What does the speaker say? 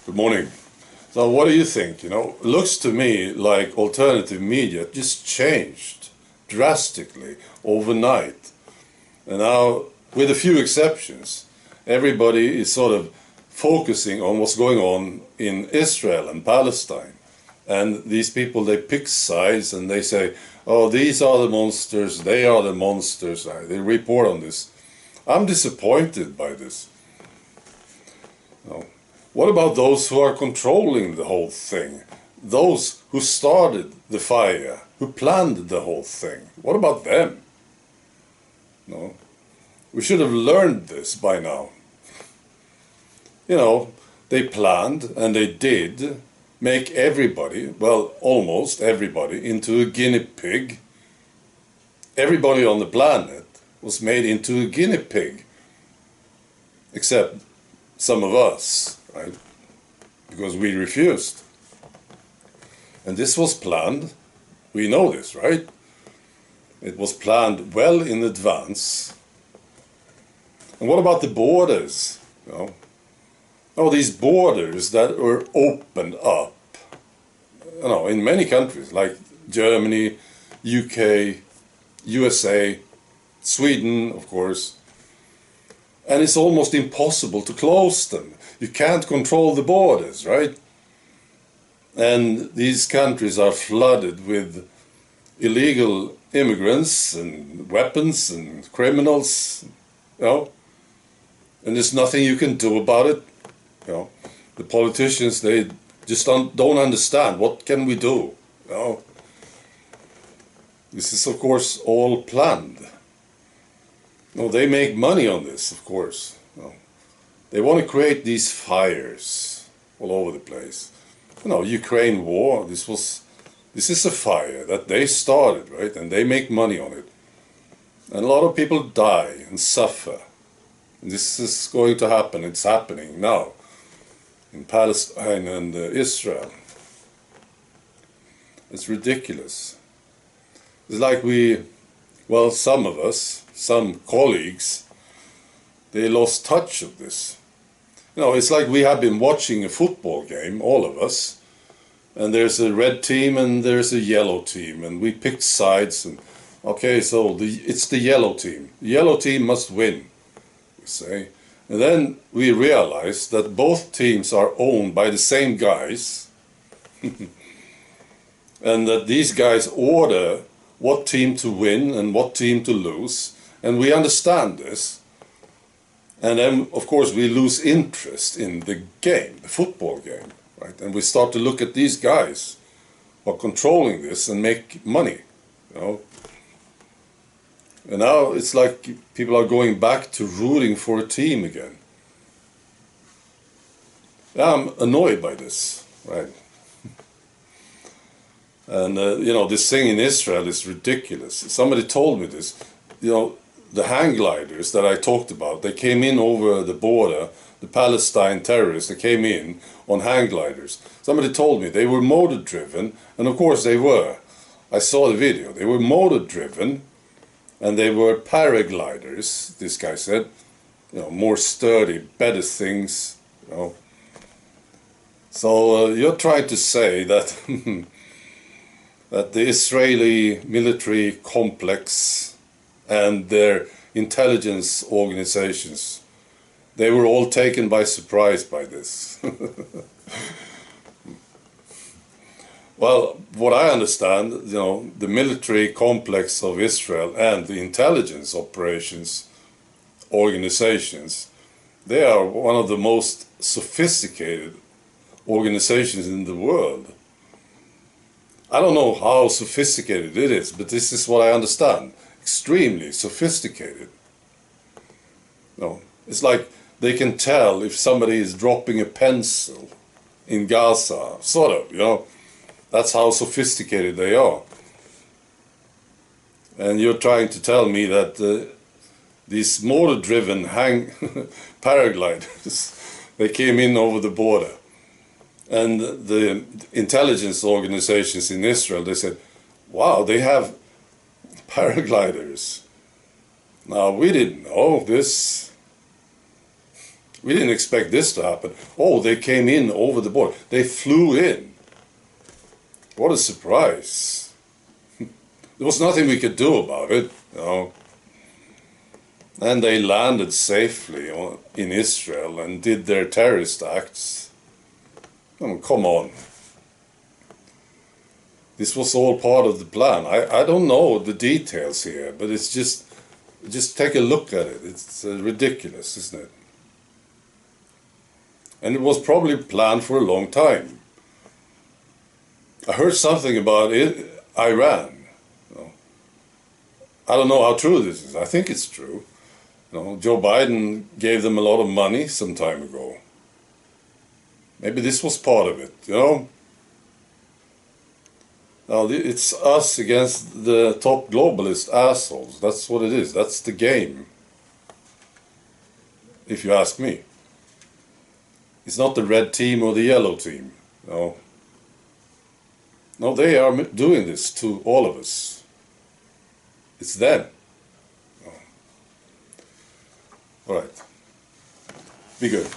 Good morning. So what do you think? It looks to me like alternative media just changed drastically overnight. And now, with a few exceptions, everybody is sort of focusing on what's going on in Israel and Palestine. And these people, they pick sides and they say, oh, these are the monsters, they are the monsters. They report on this. I'm disappointed by this. What about those who are controlling the whole thing? Those who started the fire, who planned the whole thing? What about them? No. We should have learned this by now. They planned and they did make everybody, well, almost everybody, into a guinea pig. Everybody on the planet was made into a guinea pig, except some of us, right? Because we refused. And this was planned. We know this, right? It was planned well in advance. And what about the borders? Oh, these borders that were opened up. In many countries like Germany, UK, USA, Sweden, of course. And it's almost impossible to close them. You can't control the borders, right? And these countries are flooded with illegal immigrants and weapons and criminals, and there's nothing you can do about it. The politicians, they just don't understand. What can we do? This is, of course, all planned. They make money on this, of course. They want to create these fires all over the place. Ukraine war, this is a fire that they started, right? And they make money on it. And a lot of people die and suffer. And this is going to happen. It's happening now in Palestine and Israel. It's ridiculous. It's like some of us, some colleagues, they lost touch of this. It's like we have been watching a football game, all of us, and there's a red team and there's a yellow team, and we picked sides, and okay, so it's the yellow team. The yellow team must win, we say. And then we realize that both teams are owned by the same guys, and that these guys order what team to win and what team to lose, and we understand this. And then, of course, we lose interest in the game, the football game, right? And we start to look at these guys who are controlling this and make money, And now it's like people are going back to rooting for a team again. I'm annoyed by this, right? And, this thing in Israel is ridiculous. Somebody told me this, the hang gliders that I talked about, they came in over the border, the Palestine terrorists, they came in on hang gliders. Somebody told me they were motor driven, and of course they were. I saw the video. They were motor driven, and they were paragliders, this guy said. More sturdy, better things, So you're trying to say that that the Israeli military complex and their intelligence organizations, they were all taken by surprise by this. Well, what I understand, the military complex of Israel and the intelligence operations organizations, they are one of the most sophisticated organizations in the world. I don't know how sophisticated it is, but this is what I understand. Extremely sophisticated. It's like they can tell if somebody is dropping a pencil in Gaza, sort of, That's how sophisticated they are. And you're trying to tell me that these motor-driven paragliders, they came in over the border. And the intelligence organizations in Israel, they said, wow, they have paragliders. Now, we didn't know this. We didn't expect this to happen. Oh, they came in over the border. They flew in. What a surprise. There was nothing we could do about it, you know. And they landed safely in Israel and did their terrorist acts. I mean, come on. This was all part of the plan. I don't know the details here, but it's just take a look at it. It's ridiculous, isn't it? And it was probably planned for a long time. I heard something about it, Iran. You know, I don't know how true this is. I think it's true. You know, Joe Biden gave them a lot of money some time ago. Maybe this was part of it, you know? Now, it's us against the top globalist assholes. That's what it is. That's the game. If you ask me. It's not the red team or the yellow team. No. No, they are doing this to all of us. It's them. No. All right. Be good.